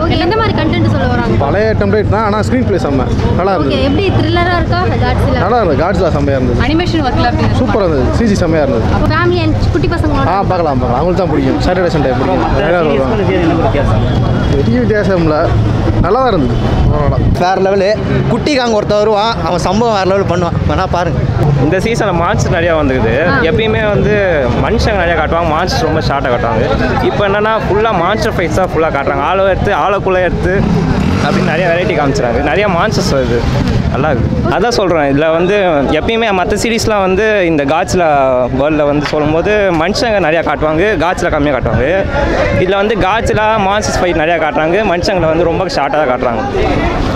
Okay, எந்த மாதிரி content சொல்ல வராங்க? பழைய டெம்ப்ளேட் தான், ஆனால் ஸ்க்ரீன் ப்ளே செம்ம நல்லா இருந்தது. ஓகே, எப்படி த்ரில்லரா இருக்கா? காட்ஸிலா நல்லா இருந்தது. காட்ஸிலா செம்மையாக இருந்தது. அனிமேஷன் ஒர்க்ல எப்படி இருக்கு? சூப்பராக இருந்தது. சிஜி செம்மையாக இருந்தது. அப்போ ஃபேமிலி அண்ட் குட்டி பசங்களோட பார்க்கலாம். அவங்களுக்கு தான் பிடிக்கும். சாட்டர்டே சண்டே பிடிக்கும். பெரிய வித்தியாசம் இல்லை, நல்லா தான் இருந்தது. வேறு லெவலு. குட்டிக்காங்க ஒருத்தர் வருவான், அவன் சம்பவம் வேறு லெவல் பண்ணுவான். வேணா பாருங்க. இந்த சீசனில் மான்ஸ்டர் நிறையா வந்துக்குது. எப்பயுமே வந்து மனுஷங்க நிறையா காட்டுவாங்க, மான்ஸ்டர் ரொம்ப ஷார்ட்டாக காட்டுவாங்க. இப்போ என்னென்னா ஃபுல்லாக மான்ஸ்டர் ஃபைட்ஸ் தான் ஃபுல்லாக காட்டுறாங்க. ஆளை எடுத்து ஆளைக்குள்ளே எடுத்து அப்படின்னு நிறைய வெரைட்டி காமிச்சுறாங்க. நிறையா மான்ஸ்டர்ஸ் வருது, நல்லா இருக்குது. அதான் சொல்கிறேன், இதில் வந்து எப்பயுமே மற்ற சீரீஸ்லாம் வந்து இந்த காட்ஸில் வேர்ல்டில் வந்து சொல்லும்போது மனுஷங்க நிறையா காட்டுவாங்க, காட்ஸில் கம்மியாக காட்டுவாங்க. இதில் வந்து காட்ஸில் மான்ஸ்டர்ஸ் ஃபைட் நிறையா காட்டுறாங்க, மனுஷங்களை வந்து ரொம்ப ஷார்ட்டாக தான் காட்டுறாங்க.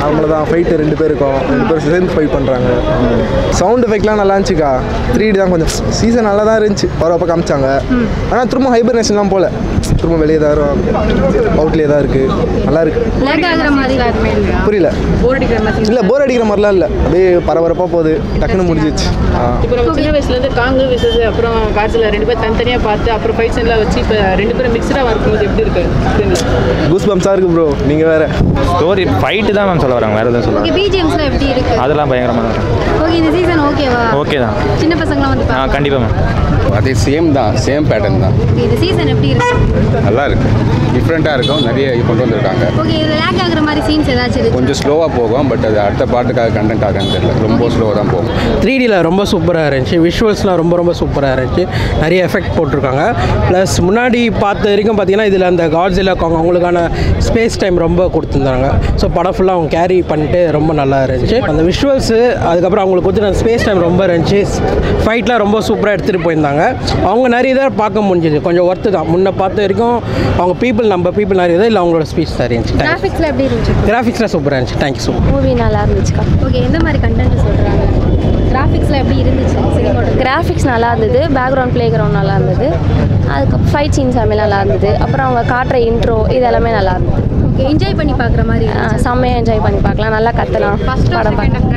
அவ்வளோதான். ஃபைட்டு 2 பேர் இருக்கும், 2 பேர் சேர்ந்து ஃபைட் பண்ணுறாங்க. சவுண்ட் எஃபெக்ட்லாம் நல்லா இருந்துச்சுக்கா. 3D தான் கொஞ்சம் சீசன் நல்லா தான் இருந்துச்சு. வரப்போ காமிச்சாங்க. ஆனால் திரும்ப ஹைபர்னேஷன்லாம் போல, திரும்ப வெளியே தான் அவுட்லேயே தான் இருக்குது. நல்லா இருக்குது. புரியல. இல்லை, போர் அடிக்கிற மாதிரிலாம் இல்லை. அப்படியே பரபரப்பாக போகுது, டக்குன்னு முடிஞ்சிச்சு. இப்போ நம்ம சின்ன வயசுலேருந்து காங்கு விசஸ் அப்புறம் காட்ஸில் 2 பேர் தனித்தனியாக பார்த்து அப்புறம் ஃபைட் சீன்லாம் வச்சு இப்போ 2 பேரும் மிக்சடாக வரும்போது எப்படி இருக்குது? கூஸ் பம்ப்ஸாக இருக்குது ப்ரோ. நீங்கள் வேறு ஸ்டோரி ஃபைட்டு தான் மேம் சொல்ல வராங்க, வேறு எதுவும் சொல்லுவாங்க. பிஜிஎம்ஸ்லாம் எப்படி இருக்கு? அதெல்லாம் பயங்கரமாக தான். ஓகே, இந்த சீசன் ஓகேவா? ஓகே தான். சின்ன பசங்களாம் வந்து பாருங்க. கண்டிப்பாக மேம். அதே சேம் தான், சேம் பேட்டர்ன் தான். இந்த சீசன் எப்படி இருக்கு? நல்லா இருக்கு, டிஃப்ரெண்ட்டாக இருக்கும். நிறைய கொண்டு வந்திருக்காங்க. ஓகே, இது லேக் ஆகுற மாதிரி சீன்ஸ் ஏதாச்சும் இருக்கு? கொஞ்சம் ஸ்லோவாக போகும், பட் அது அடுத்த பாட்டுக்காக கண்டென்ட் ஆகுன்னு தெரியல. ரொம்ப ஸ்லோவாக தான் போகும். 3Dயில் ரொம்ப சூப்பராக இருந்துச்சு. விஷுவல்ஸ்லாம் ரொம்ப சூப்பராக இருந்துச்சு. நிறைய எஃபெக்ட் போட்டிருக்காங்க. ப்ளஸ் முன்னாடி பார்த்த வரைக்கும் பார்த்தீங்கன்னா இதில் அந்த காட்ஸிலா அவங்களுக்கான ஸ்பேஸ் டைம் ரொம்ப கொடுத்துருந்தாங்க. ஸோ படம் ஃபுல்லாக அவங்க கேரி பண்ணிட்டு ரொம்ப நல்லா இருந்துச்சு. அந்த விஷுவல்ஸு அதுக்கப்புறம் அவங்களுக்கு கொடுத்துருந்த ஸ்பேஸ் டைம் ரொம்ப இருந்துச்சு. ஃபைட்லாம் ரொம்ப சூப்பராக எடுத்துகிட்டு போயிருந்தாங்க. அவங்க நிறைய இதாக பார்க்க முடிஞ்சுது. கொஞ்சம் ஒர்த்து தான். முன்ன பார்த்த வரைக்கும் அவங்க நம்ம பீப்புள் நிறைய இதாக இல்லை, அவங்களோட ஸ்பீச் தான் இருந்துச்சு. கிராஃபிக்ஸ்ல எப்படி இருந்துச்சு? கிராஃபிக்ஸ்லாம் சூப்பராக இருந்துச்சு. Thank you so much. மூவி நல்லா இருந்துச்சுக்கா. ஓகே, எந்த மாதிரி கண்டென்ட் சொல்கிறாங்க? கிராஃபிக்ஸ்லாம் எப்படி இருந்துச்சு? சினிமாவோட கிராஃபிக்ஸ் நல்லா இருந்தது. பேக்ரவுண்ட் ப்ளே கிரவுண்ட் நல்லா இருந்தது. அதுக்கப்புறம் ஃபைட் சீன்ஸ் எல்லாமே நல்லா இருந்தது. அப்புறம் அவங்க காட்டுற இன்ட்ரோ இது எல்லாமே நல்லா இருந்தது. ஓகே, என்ஜாய் பண்ணி பார்க்குற மாதிரி செம்மையாக என்ஜாய் பண்ணி பார்க்கலாம். நல்லா கற்றலாம் படம் பார்க்கலாம்.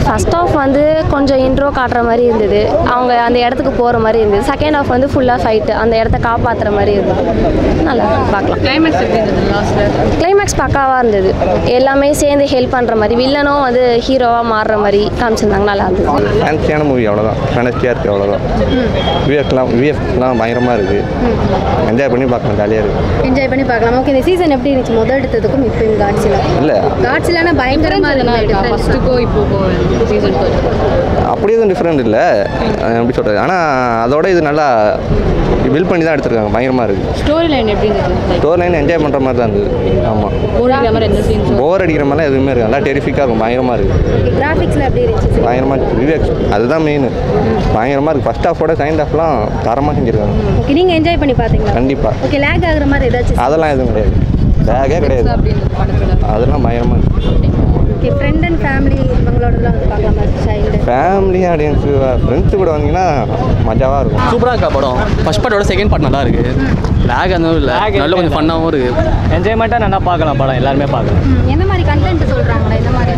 ஃபர்ஸ்ட் ஆஃப் வந்து கொஞ்சம் இன்ட்ரோ காட்டுற மாதிரி இருந்தது. அவங்க அந்த இடத்துக்கு போகிற மாதிரி இருந்தது. செகண்ட் ஆஃப் வந்து ஃபுல்லாக ஃபைட்டு, அந்த இடத்த காப்பாற்றுற மாதிரி இருந்தது. நல்லா பார்க்கலாம். கிளைமேக்ஸ் எப்படி இருந்தது? லாஸ்ட்டில் கிளைமேக்ஸ் பக்காவாக இருந்தது. எல்லாமே சேர்ந்து ஹெல்ப் பண்ணுற மாதிரி, வில்லனும் வந்து ஹீரோவாக மாறுற மாதிரி காமிச்சிருந்தாங்க. நல்லா இருந்தது. ஃபேன்சியான மூவி, அவ்வளோதான். ஃபேன்சியாக இருக்குது, அவ்வளோதான். விஎஃப்லாம் பயங்கரமாக இருக்குது. என்ஜாய் பண்ணி பார்க்கலாம், ஜாலியாக இருக்குது. என்ஜாய் பண்ணி பார்க்கலாம். ஓகே, இந்த சீசன் எப்படி இருந்துச்சு? முதல் எடுத்ததுக்கும் இப்போ இந்த காட்சியில் இல்லை, காட்சிலான பயங்கரமாக இருந்தது. ஃபஸ்ட்டுக்கோ இப்போ சீசன் அப்படியே எதுவும் டிஃப்ரெண்ட் இல்லை, எப்படி சொல்கிறது. ஆனால் அதோட இது நல்லா பில்ட் பண்ணி தான் எடுத்துருக்காங்க. பயங்கரமாக இருக்குது. ஸ்டோரி லைன் எப்படி இருந்தது? ஸ்டோரி லைன் என்ஜாய் பண்ணுற மாதிரி தான் இருந்தது. ஆமாம், போர் அடிக்கிற மாதிரி எந்த சீன்ஸ்? போர் அடிக்கிற மாதிரிலாம் எதுவுமே இருக்குது. நல்லா டெரிஃபிக்காக இருக்கும், பயங்கரமாக இருக்குது. கிராஃபிக்ஸில் எப்படி இருந்துச்சு? பயங்கரமாக விவேக், அதுதான் மெயின். பயங்கரமாக இருக்குது. ஃபஸ்ட் ஹாஃபோட செகண்ட் ஹாஃப்லாம் தரமாக செஞ்சுருக்காங்க. ஓகே, நீங்கள் என்ஜாய் பண்ணி பார்த்தீங்களா? கண்டிப்பாக. ஓகே, லேக் ஆகுற மாதிரி ஏதாச்சும்? அதெல்லாம் எதுவும் கிடையாது, பேகே கிடையாது. அதெல்லாம் பயங்கரமாக இருக்குது. ஓகே, ஃப்ரெண்ட் அண்ட் ஃபேமிலி இவங்களோடலாம் வந்து பார்க்கலாமா? சைல்டு ஃபேமிலி ஆடியன்ஸு ஃப்ரெண்ட்ஸு கூட வந்தீங்கன்னா மஜாவாக இருக்கும். சூப்பராக இருக்கா படம். ஃபர்ஸ்ட் பார்ட்டோட செகண்ட் பார்ட் நல்லா இருக்குது. லேக் அந்த இல்லை, நல்ல கொஞ்சம் ஃபன்னாகவும் இருக்குது. என்ஜாய்மெண்ட்டாக நல்லா பார்க்கலாம் படம், எல்லாருமே பார்க்கலாம். எந்த மாதிரி கண்டென்ட் சொல்கிறாங்களா? இந்த மாதிரி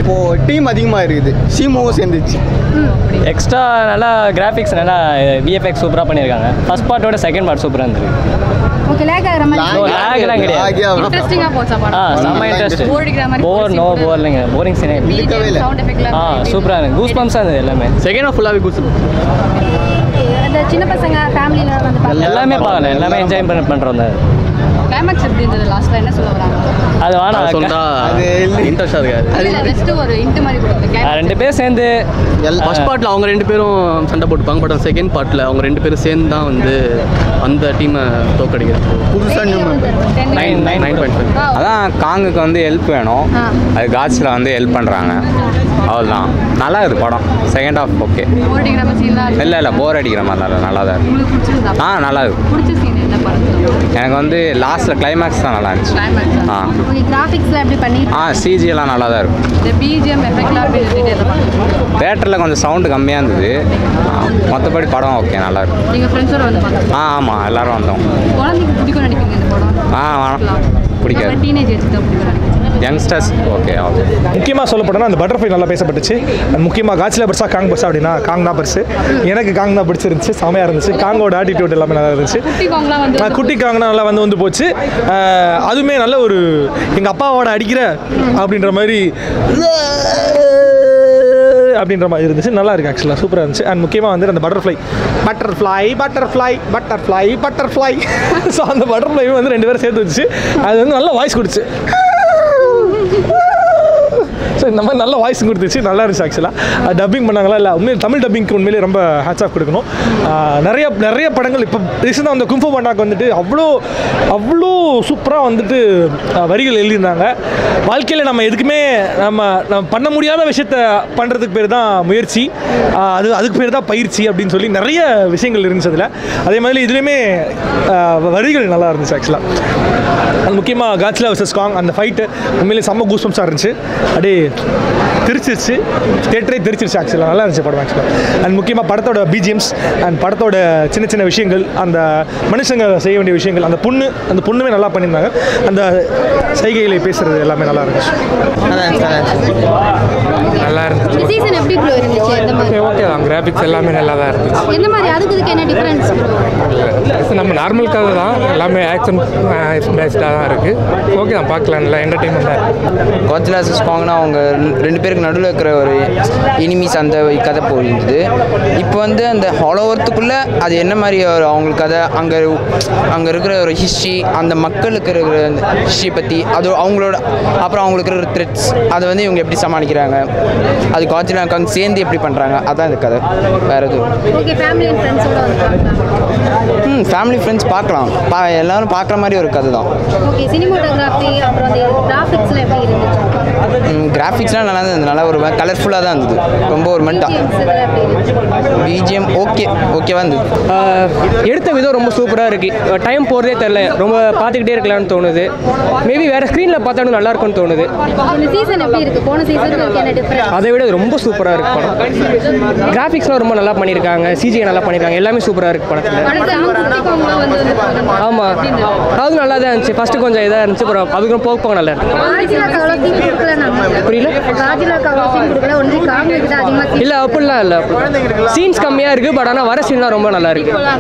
இப்போது டீம் அதிகமாக இருக்குது. சீமுவும் சேர்ந்துச்சு. எக்ஸ்ட்ரா நல்லா கிராஃபிக்ஸ், நல்லா விஎஃப்எக்ஸ் சூப்பராக பண்ணியிருக்காங்க. ஃபர்ஸ்ட் பார்ட்டோட செகண்ட் பார்ட் சூப்பராக இருந்தது. ஓகே, லேக் ஆகுற மாதிரி லேக்லாம் கிடையாது. இன்ட்ரெஸ்டிங்காக போச்சா படம்? செம்ம இன்ட்ரெஸ்ட். போர் அடிக்கிற மாதிரி போர் இல்லைங்க, போரிங் சீனே இல்லை. சவுண்ட் எஃபெக்ட்லாம் சூப்பராக இருந்தது. கூஸ் பம்ப்ஸாக இருந்தது எல்லாமே. செகண்ட் ஆஃப் ஃபுல்லாகவே கூஸ். அந்த சின்ன பசங்க ஃபேமிலியில் வந்து பார்க்கலாம். எல்லாமே பார்க்கலாம், எல்லாமே என்ஜாய் பண்ணுறோம். கிளைமேக்ஸ் எப்படி இருந்தது? லாஸ்ட்டில் என்ன சொல்ல வராங்க? அது வேணாம் சொல்கிறா, அது இன்ட்ரெஸ்டாக இருக்காது. ஜஸ்ட் ஒரு இன்ட்டு மாதிரி கொடுக்குது. 2 பேர் சேர்ந்து ஃபர்ஸ்ட் பார்ட்டில் அவங்க 2 பேரும் சண்டை போட்டுப்பாங்க. பட் செகண்ட் பார்ட்டில் அவங்க 2 பேரும் சேர்ந்து தான் வந்து அந்த டீமை தோக்கடிக்கிறது. புதுசாக நியூ மெம்பர் 9.5. அதான் காங்குக்கு வந்து ஹெல்ப் வேணும், அது காட்ஸில் வந்து ஹெல்ப் பண்ணுறாங்க, அவ்வளோதான். நல்லா இருக்குது படம். Second half okay. போர் அடிக்கிற மாதிரி சீன்லாம் இல்லை போர் அடிக்கிற மாதிரி நல்லா தான் இருக்குது. உங்களுக்கு பிடிச்சிருந்தா? நல்லா இருக்குது. பிடிச்ச சீன் என்ன படத்தில்? எனக்கு வந்து லாஸ்ட்டில் கிளைமேக்ஸ் தான் நல்லா இருந்துச்சு. ஓகே, கிராஃபிக்ஸ்லாம் எப்படி பண்ணி? சிஜி எல்லாம் நல்லா தான் இருக்கும். இந்த பிஜிஎம் எஃபெக்ட்லாம் எப்படி இருந்துட்டு? தேட்டரில் கொஞ்சம் சவுண்டு கம்மியாக இருந்தது. மற்றபடி படம் ஓகே, நல்லா இருக்கும். நீங்கள் ஃப்ரெண்ட்ஸோட வந்து பார்த்தீங்க? ஆமாம், எல்லோரும் வந்தோம். குழந்தைக்கு பிடிக்கும் நினைக்கிறீங்க இந்த படம்? வேணாம், பிடிக்காது. டீனேஜ் ஏஜ் தான் பிடிக்கும் நினைக்கிறேன். யங்ஸ்டர்ஸ் ஓகே ஆகும். முக்கியமாக சொல்லப்போனால் அந்த பட்டர்ஃப்ளை நல்லா பேசப்பட்டுச்சு. முக்கியமாக காட்சியில் பெருசா காங் பெருசா அப்படின்னா காங் தான் பெருசு. எனக்கு காங் தான் பிடிச்சிருந்துச்சு, செமையாக இருந்துச்சு. காங்கோட ஆட்டிடியூட் எல்லாமே நல்லா இருந்துச்சு. குட்டி காங்னா நல்லா வந்து போச்சு. அதுவுமே நல்ல ஒரு எங்கள் அப்பாவோட அடிக்கிற அப்படின்ற மாதிரி இருந்துச்சு. நல்லா இருக்கு ஆக்சுவலாக, சூப்பராக இருந்துச்சு. அண்ட் முக்கியமாக வந்து அந்த பட்டர்ஃப்ளை ஸோ அந்த பட்டர்ஃப்ளையும் வந்து 2 பேரும் சேர்த்து வச்சு அது வந்து நல்ல வாய்ஸ் கொடுச்சு. ஸோ இந்த மாதிரி நல்ல வாய்ஸ் கொடுத்துச்சு, நல்லா இருந்துச்சு. ஆக்சுவலாக டப்பிங் பண்ணாங்களா இல்லை உண்மையிலே தமிழ் டப்பிங்க்கு உண்மையிலே ரொம்ப ஹேட்ஸ் ஆஃப் கொடுக்கணும். நிறைய படங்கள் இப்போ ரீசெண்டாக அந்த குங்ஃபூ பாண்டாக்கு வந்துட்டு அவ்வளோ சூப்பராக வந்துட்டு வரிகள் எழுதியிருந்தாங்க. வாழ்க்கையில் நம்ம எதுக்குமே நம்ம பண்ண முடியாத விஷயத்த பண்ணுறதுக்கு பேர் தான் முயற்சி, அதுக்கு பேர் தான் பயிற்சி அப்படின்னு சொல்லி நிறைய விஷயங்கள் இருந்துச்சு அதில். அதே மாதிரி இதுலேயுமே வரிகள் நல்லா இருந்துச்சு ஆக்சுவலாக. அது முக்கியமாக காட்சிலா vs காங் அந்த ஃபைட்டு உண்மையிலே செம்ம கூஸ்பம்ஸாக இருந்துச்சு. அப்படியே தெரிச்சிருச்சு, தேட்டரே தெரிச்சிருச்சு. ஆக்சுவலாக நல்லா இருந்துச்சு படம் ஆக்சுவலாக. அண்ட் முக்கியமாக படத்தோட பிஜிஎம்ஸ் அண்ட் படத்தோட சின்ன விஷயங்கள், அந்த மனுஷங்க செய்ய வேண்டிய விஷயங்கள், அந்த பொண்ணுமே நல்லா பண்ணியிருந்தாங்க. அந்த சைகைகளை பேசுகிறது எல்லாமே நல்லா இருந்துச்சு. நல்லா இருந்துச்சு. சீசன் எப்படி ப்ரோ இருந்துச்சு? எந்த மாதிரி? ஓகே தான், கிராஃபிக்ஸ் எல்லாமே நல்லா தான் இருந்துச்சு. எந்த மாதிரி அதுக்கு என்ன டிஃபரன்ஸ் ப்ரோ? நம்ம நார்மல் கதை தான், எல்லாமே ஆக்ஷன் பேஸ்டாக தான் இருக்குது. ஓகே தான், பார்க்கலாம், நல்லா என்டர்டெயின்மெண்ட்டாக இருக்குது. காட்சிலா vs காங்னா அவங்க 2 பேருக்கு நடுவில் இருக்கிற ஒரு எனிமீஸ் அந்த கதை போயிருந்தது. இப்போ வந்து அந்த ஹாலோவர்த்துக்குள்ளே அது என்ன மாதிரி அவங்களுக்கு கதை, அங்கே இருக்கிற ஒரு ஹிஸ்ட்ரி, அந்த மக்களுக்கு இருக்கிற ஹிஸ்ட்ரி பற்றி, அது அவங்களோட அப்புறம் அவங்களுக்கு இருக்கிற த்ரெட்ஸ், அதை வந்து இவங்க எப்படி சமாளிக்கிறாங்க, அது காட்சிலா காங் சேர்ந்து எப்படி பண்ணுறாங்க, அதான் இந்த கதை. வேறு எதுவும் ஃபேமிலி ஃப்ரெண்ட்ஸ் பார்க்கலாம், எல்லாரும் பார்க்குற மாதிரி ஒரு கதை தான். கிராஃபிக்ஸ்லாம் நல்லா இருந்தது, நல்லா ஒரு கலர்ஃபுல்லாக தான் இருந்தது, ரொம்ப ஒரு பிஜிஎம் ஓகேவா இருந்தது. எடுத்த விதம் ரொம்ப சூப்பராக இருக்குது. டைம் போகிறதே தெரில, ரொம்ப பார்த்துக்கிட்டே இருக்கலாம்னு தோணுது. மேபி வேறு ஸ்க்ரீனில் பார்த்தாலும் நல்லா இருக்கும்னு தோணுது. அதை விட ரொம்ப சூப்பராக இருக்குது படம். கிராஃபிக்ஸ்லாம் ரொம்ப நல்லா பண்ணியிருக்காங்க, சிஜிஐ நல்லா பண்ணியிருக்காங்க, எல்லாமே சூப்பராக இருக்குது படத்தில். ஆமாம், அதுவும் நல்லா தான் இருந்துச்சு. ஃபஸ்ட்டு கொஞ்சம் இதாக இருந்துச்சு, அப்புறம் அதுக்கு போக நல்லா இருக்கு. புரியல? இல்லை அப்படிலாம் இல்லை, சீன்ஸ் கம்மியாக இருக்குது. பட் ஆனால் வர சீன்லாம் ரொம்ப நல்லா இருக்குது.